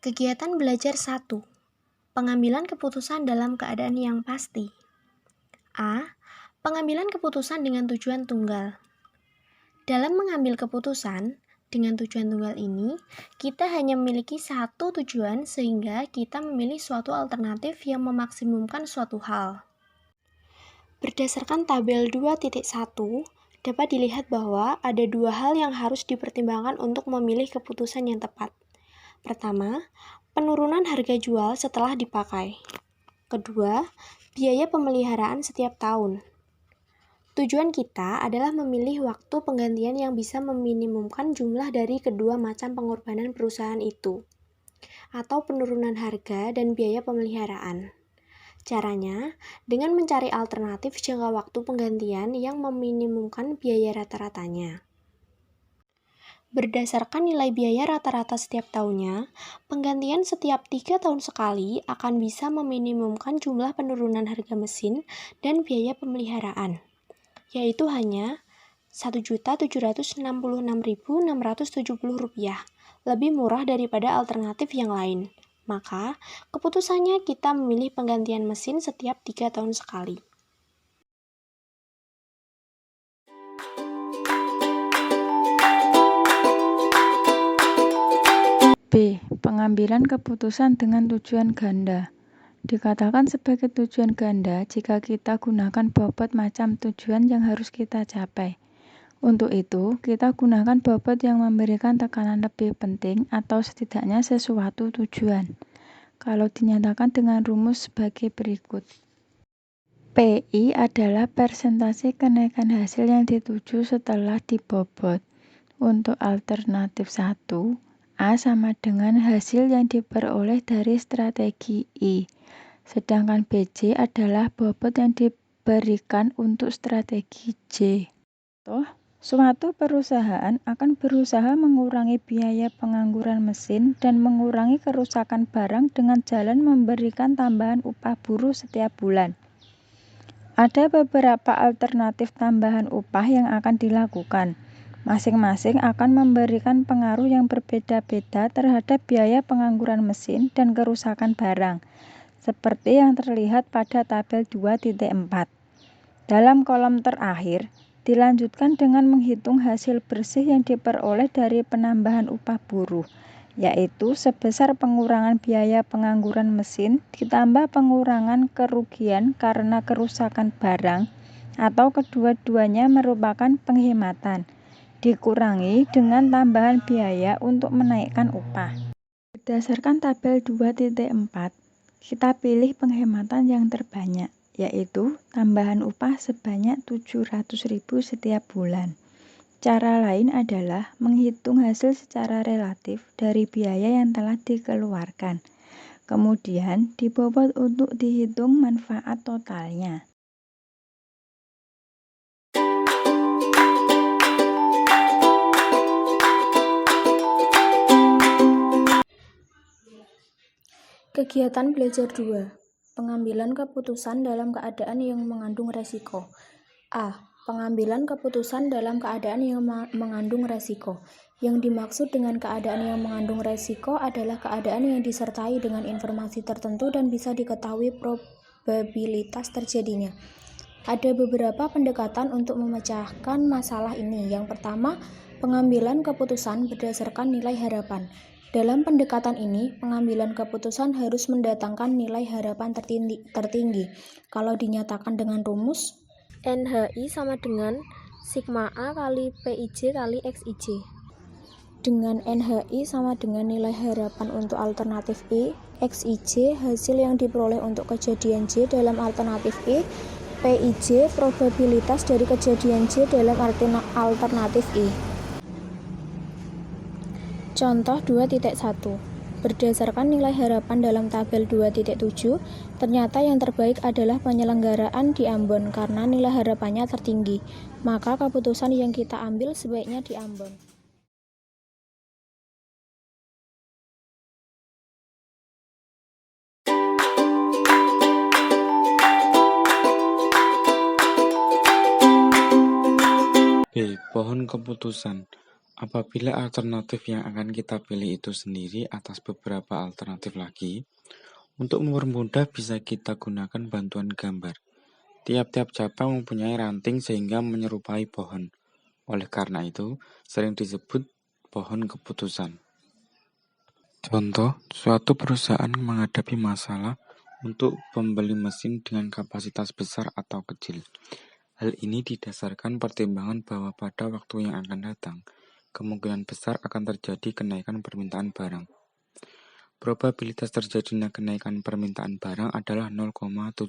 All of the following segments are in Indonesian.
Kegiatan belajar 1. Pengambilan keputusan dalam keadaan yang pasti. A. Pengambilan keputusan dengan tujuan tunggal. Dalam mengambil keputusan dengan tujuan tunggal ini, kita hanya memiliki satu tujuan sehingga kita memilih suatu alternatif yang memaksimumkan suatu hal. Berdasarkan tabel 2.1, dapat dilihat bahwa ada dua hal yang harus dipertimbangkan untuk memilih keputusan yang tepat. Pertama, penurunan harga jual setelah dipakai. Kedua, biaya pemeliharaan setiap tahun. Tujuan kita adalah memilih waktu penggantian yang bisa meminimumkan jumlah dari kedua macam pengorbanan perusahaan itu, atau penurunan harga dan biaya pemeliharaan. Caranya, dengan mencari alternatif jangka waktu penggantian yang meminimumkan biaya rata-ratanya. Berdasarkan nilai biaya rata-rata setiap tahunnya, penggantian setiap 3 tahun sekali akan bisa meminimumkan jumlah penurunan harga mesin dan biaya pemeliharaan, yaitu hanya Rp1.766.670, lebih murah daripada alternatif yang lain. Maka, keputusannya kita memilih penggantian mesin setiap 3 tahun sekali. B. Pengambilan keputusan dengan tujuan ganda. Dikatakan sebagai tujuan ganda jika kita gunakan bobot macam tujuan yang harus kita capai. Untuk itu, kita gunakan bobot yang memberikan tekanan lebih penting atau setidaknya sesuatu tujuan. Kalau dinyatakan dengan rumus sebagai berikut. PI adalah persentase kenaikan hasil yang dituju setelah dibobot. Untuk alternatif 1, A sama dengan hasil yang diperoleh dari strategi I, sedangkan BJ adalah bobot yang diberikan untuk strategi J. Suatu perusahaan akan berusaha mengurangi biaya pengangguran mesin dan mengurangi kerusakan barang dengan jalan memberikan tambahan upah buruh setiap bulan. Ada beberapa alternatif tambahan upah yang akan dilakukan. Masing-masing akan memberikan pengaruh yang berbeda-beda terhadap biaya pengangguran mesin dan kerusakan barang, seperti yang terlihat pada tabel 2.4. Dalam kolom terakhir, dilanjutkan dengan menghitung hasil bersih yang diperoleh dari penambahan upah buruh, yaitu sebesar pengurangan biaya pengangguran mesin ditambah pengurangan kerugian karena kerusakan barang, atau kedua-duanya merupakan penghematan, dikurangi dengan tambahan biaya untuk menaikkan upah. Berdasarkan tabel 2.4, kita pilih penghematan yang terbanyak, yaitu tambahan upah sebanyak Rp700.000 setiap bulan. Cara lain adalah menghitung hasil secara relatif dari biaya yang telah dikeluarkan, kemudian dibobot untuk dihitung manfaat totalnya. Kegiatan belajar 2. Pengambilan keputusan dalam keadaan yang mengandung resiko. A. Pengambilan keputusan dalam keadaan yang mengandung resiko. Yang dimaksud dengan keadaan yang mengandung resiko adalah keadaan yang disertai dengan informasi tertentu dan bisa diketahui probabilitas terjadinya. Ada beberapa pendekatan untuk memecahkan masalah ini. Yang pertama, pengambilan keputusan berdasarkan nilai harapan. Dalam pendekatan ini, pengambilan keputusan harus mendatangkan nilai harapan tertinggi. Kalau dinyatakan dengan rumus, NHI sama dengan sigma A kali PIJ kali XIJ. Dengan NHI sama dengan nilai harapan untuk alternatif E, XIJ hasil yang diperoleh untuk kejadian J dalam alternatif E, PIJ probabilitas dari kejadian J dalam alternatif E. Contoh 2.1. Berdasarkan nilai harapan dalam tabel 2.7, ternyata yang terbaik adalah penyelenggaraan di Ambon karena nilai harapannya tertinggi. Maka keputusan yang kita ambil sebaiknya di Ambon. B. Pohon keputusan. Apabila alternatif yang akan kita pilih itu sendiri atas beberapa alternatif lagi, untuk mempermudah bisa kita gunakan bantuan gambar. Tiap-tiap cabang mempunyai ranting sehingga menyerupai pohon. Oleh karena itu, sering disebut pohon keputusan. Contoh, suatu perusahaan menghadapi masalah untuk pembeli mesin dengan kapasitas besar atau kecil. Hal ini didasarkan pertimbangan bahwa pada waktu yang akan datang, kemungkinan besar akan terjadi kenaikan permintaan barang. Probabilitas terjadinya kenaikan permintaan barang adalah 0,75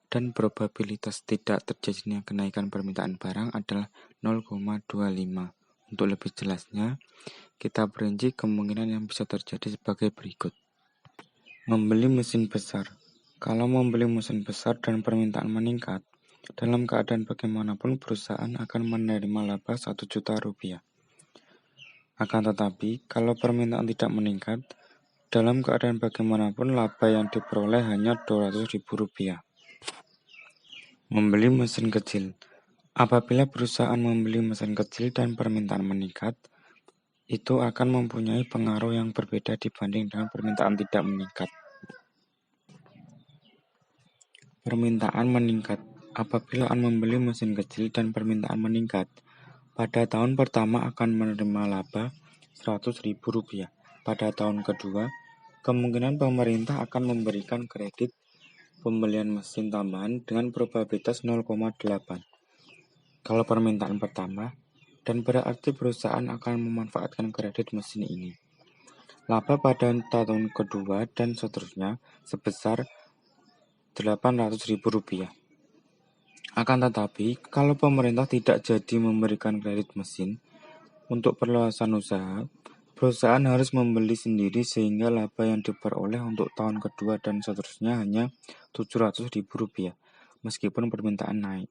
dan probabilitas tidak terjadinya kenaikan permintaan barang adalah 0,25. Untuk lebih jelasnya, kita perinci kemungkinan yang bisa terjadi sebagai berikut. Membeli mesin besar. Kalau membeli mesin besar dan permintaan meningkat, dalam keadaan bagaimanapun perusahaan akan menerima laba 1 juta rupiah. Akan tetapi, kalau permintaan tidak meningkat, dalam keadaan bagaimanapun laba yang diperoleh hanya 200.000 rupiah. Membeli mesin kecil. Apabila perusahaan membeli mesin kecil dan permintaan meningkat, itu akan mempunyai pengaruh yang berbeda dibanding dengan permintaan tidak meningkat. Permintaan meningkat. Apabila membeli mesin kecil dan permintaan meningkat, pada tahun pertama akan menerima laba 100.000 rupiah. Pada tahun kedua, kemungkinan pemerintah akan memberikan kredit pembelian mesin tambahan dengan probabilitas 0,8. Kalau permintaan bertambah, dan berarti perusahaan akan memanfaatkan kredit mesin ini. Laba pada tahun kedua dan seterusnya sebesar 800.000 rupiah. Akan tetapi, kalau pemerintah tidak jadi memberikan kredit mesin untuk perluasan usaha, perusahaan harus membeli sendiri sehingga laba yang diperoleh untuk tahun kedua dan seterusnya hanya 700.000 rupiah, meskipun permintaan naik.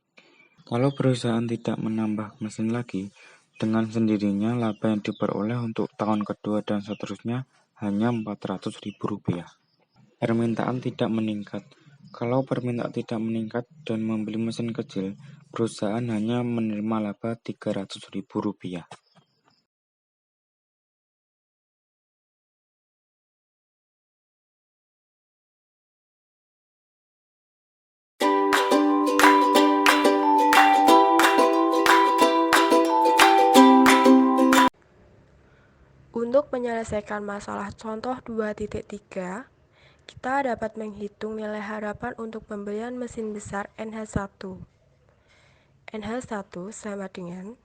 Kalau perusahaan tidak menambah mesin lagi, dengan sendirinya laba yang diperoleh untuk tahun kedua dan seterusnya hanya 400.000 rupiah. Permintaan tidak meningkat. Kalau permintaan tidak meningkat dan membeli mesin kecil, perusahaan hanya menerima laba 300.000 rupiah. Untuk menyelesaikan masalah contoh 2.3, kita dapat menghitung nilai harapan untuk pembelian mesin besar NH1. NH1 sama dengan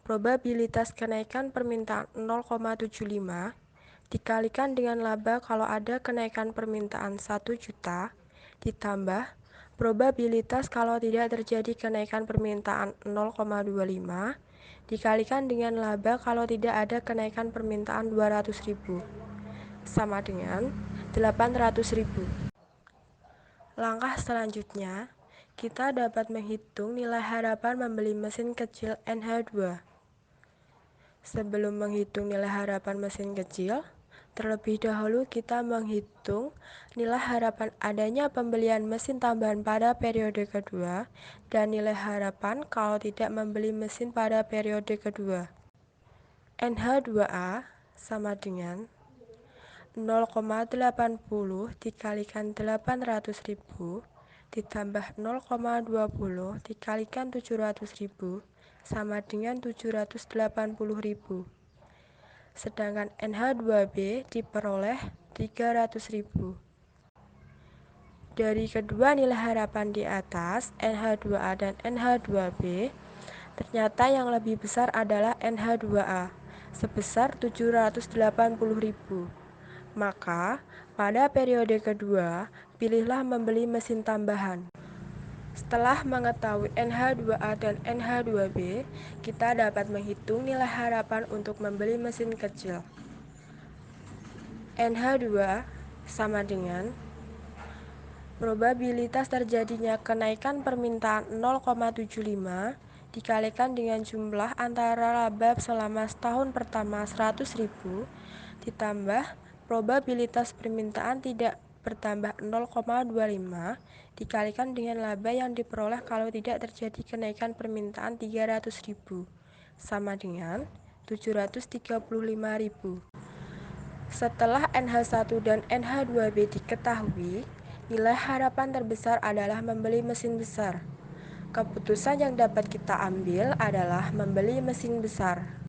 probabilitas kenaikan permintaan 0,75 dikalikan dengan laba kalau ada kenaikan permintaan 1 juta ditambah probabilitas kalau tidak terjadi kenaikan permintaan 0,25 dikalikan dengan laba kalau tidak ada kenaikan permintaan 200.000 sama dengan 800.000. Langkah selanjutnya, kita dapat menghitung nilai harapan membeli mesin kecil NH2. Sebelum menghitung nilai harapan mesin kecil, terlebih dahulu kita menghitung nilai harapan adanya pembelian mesin tambahan pada periode kedua dan nilai harapan kalau tidak membeli mesin pada periode kedua. NH2A sama dengan 0,80 dikalikan 800.000 ditambah 0,20 dikalikan 700.000 sama dengan 780.000. Sedangkan NH2B diperoleh 300.000. Dari kedua nilai harapan di atas, NH2A dan NH2B, ternyata yang lebih besar adalah NH2A sebesar 780.000. Maka, pada periode kedua, pilihlah membeli mesin tambahan. Setelah mengetahui NH2A dan NH2B, kita dapat menghitung nilai harapan untuk membeli mesin kecil. NH2 sama dengan probabilitas terjadinya kenaikan permintaan 0,75 dikalikan dengan jumlah antara laba selama setahun pertama 100.000 ditambah probabilitas permintaan tidak bertambah 0,25 dikalikan dengan laba yang diperoleh kalau tidak terjadi kenaikan permintaan 300.000 sama dengan 735.000. Setelah NH1 dan NH2B diketahui, nilai harapan terbesar adalah membeli mesin besar. Keputusan yang dapat kita ambil adalah membeli mesin besar.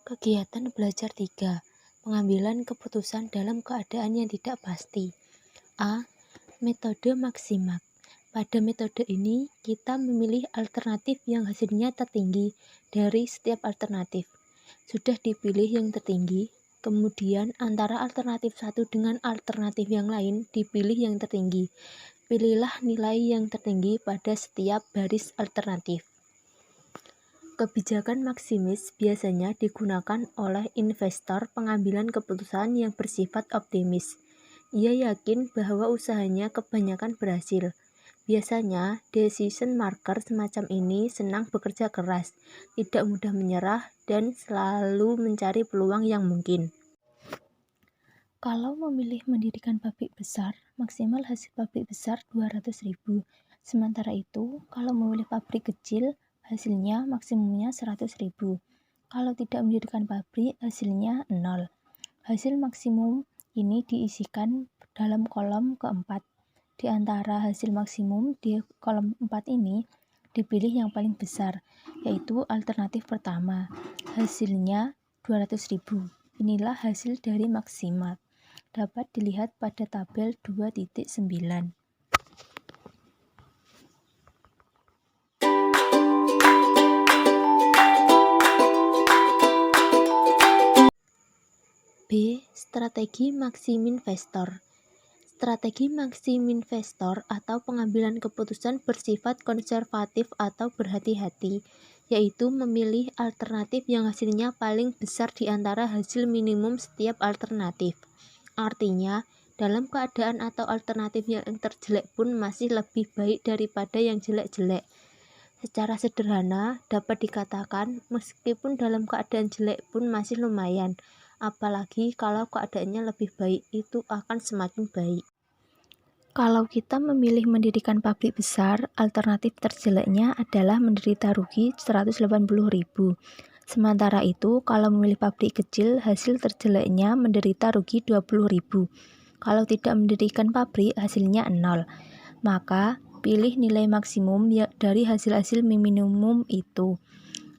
Kegiatan belajar 3. Pengambilan keputusan dalam keadaan yang tidak pasti. A. Metode maksimal. Pada metode ini, kita memilih alternatif yang hasilnya tertinggi dari setiap alternatif. Sudah dipilih yang tertinggi, kemudian antara alternatif satu dengan alternatif yang lain dipilih yang tertinggi. Pilihlah nilai yang tertinggi pada setiap baris alternatif. Kebijakan maksimis biasanya digunakan oleh investor pengambilan keputusan yang bersifat optimis. Ia yakin bahwa usahanya kebanyakan berhasil. Biasanya, decision maker semacam ini senang bekerja keras, tidak mudah menyerah, dan selalu mencari peluang yang mungkin. Kalau memilih mendirikan pabrik besar, maksimal hasil pabrik besar 200.000. Sementara itu, kalau memilih pabrik kecil, hasilnya maksimumnya 100.000. Kalau tidak mendirikan pabrik, hasilnya 0. Hasil maksimum ini diisikan dalam kolom keempat. Di antara hasil maksimum di kolom 4 ini, dipilih yang paling besar, yaitu alternatif pertama. Hasilnya 200.000. Inilah hasil dari maksimal. Dapat dilihat pada tabel 2.9. B. Strategi maksiminvestor. Strategi maksiminvestor atau pengambilan keputusan bersifat konservatif atau berhati-hati, yaitu memilih alternatif yang hasilnya paling besar di antara hasil minimum setiap alternatif. Artinya, dalam keadaan atau alternatif yang terjelek pun masih lebih baik daripada yang jelek-jelek. Secara sederhana, dapat dikatakan meskipun dalam keadaan jelek pun masih lumayan, apalagi kalau keadaannya lebih baik, itu akan semakin baik. Kalau kita memilih mendirikan pabrik besar, alternatif terjeleknya adalah menderita rugi 180.000. Sementara itu, kalau memilih pabrik kecil, hasil terjeleknya menderita rugi 20.000. Kalau tidak mendirikan pabrik, hasilnya 0. Maka, pilih nilai maksimum dari hasil-hasil minimum itu.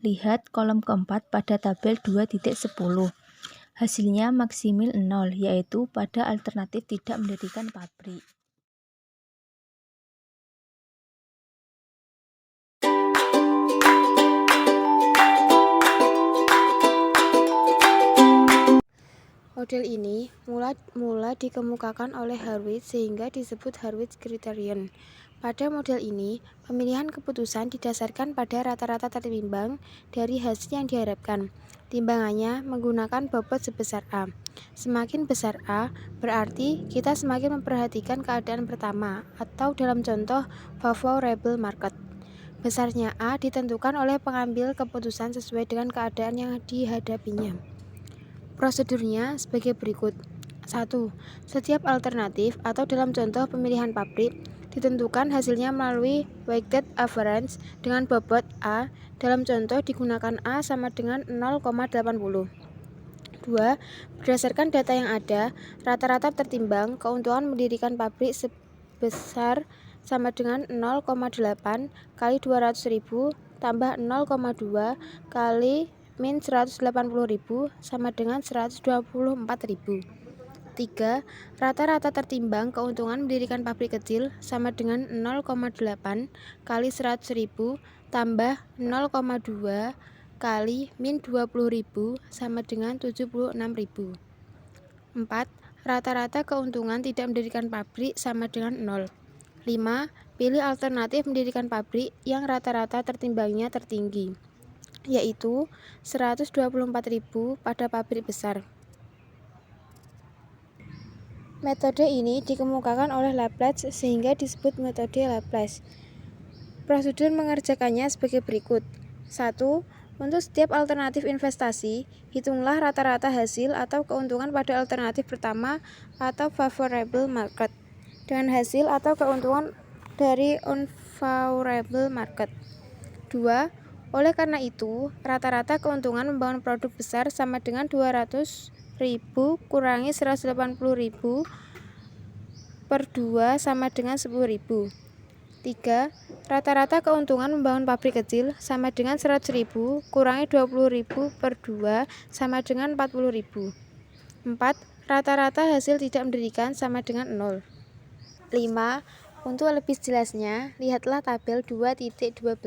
Lihat kolom keempat pada tabel 2.10. Hasilnya maksimal 0, yaitu pada alternatif tidak mendirikan pabrik. Model ini mula dikemukakan oleh Hurwitz sehingga disebut Hurwitz Criterion. Pada model ini, pemilihan keputusan didasarkan pada rata-rata tertimbang dari hasil yang diharapkan. Timbangannya menggunakan bobot sebesar A. Semakin besar A, berarti kita semakin memperhatikan keadaan pertama, atau dalam contoh favorable market. Besarnya A ditentukan oleh pengambil keputusan sesuai dengan keadaan yang dihadapinya. Prosedurnya sebagai berikut. 1. Setiap alternatif atau dalam contoh pemilihan pabrik ditentukan hasilnya melalui weighted average dengan bobot A. Dalam contoh digunakan A sama dengan 0,80. 2. Berdasarkan data yang ada, rata-rata tertimbang keuntungan mendirikan pabrik sebesar sama dengan 0,8 kali 200.000 tambah 0,2 kali min 180.000 sama dengan 124.000. 3. Rata-rata tertimbang keuntungan mendirikan pabrik kecil sama dengan 0,8 kali 100.000 tambah 0,2 kali min 20.000 sama dengan 76.000. 4. Rata-rata keuntungan tidak mendirikan pabrik sama dengan 0. 5. Pilih alternatif mendirikan pabrik yang rata-rata tertimbangnya tertinggi, yaitu 124.000 pada pabrik besar. Metode ini dikemukakan oleh Laplace sehingga disebut metode Laplace. Prosedur mengerjakannya sebagai berikut. 1. Untuk setiap alternatif investasi, hitunglah rata-rata hasil atau keuntungan pada alternatif pertama atau favorable market. dengan hasil atau keuntungan dari unfavorable market. 2. Oleh karena itu, rata-rata keuntungan membangun produk besar sama dengan 200.000 kurangi 180.000 per 2 sama dengan 10.000. 3. Rata-rata keuntungan membangun pabrik kecil sama dengan 100.000 kurangi 20.000 per 2 sama dengan 40.000. 4. Rata-rata hasil tidak mendirikan sama dengan 0. 5. Untuk lebih jelasnya, lihatlah tabel 2.12.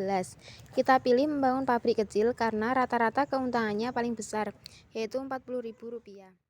Kita pilih membangun pabrik kecil karena rata-rata keuntungannya paling besar, yaitu Rp40.000.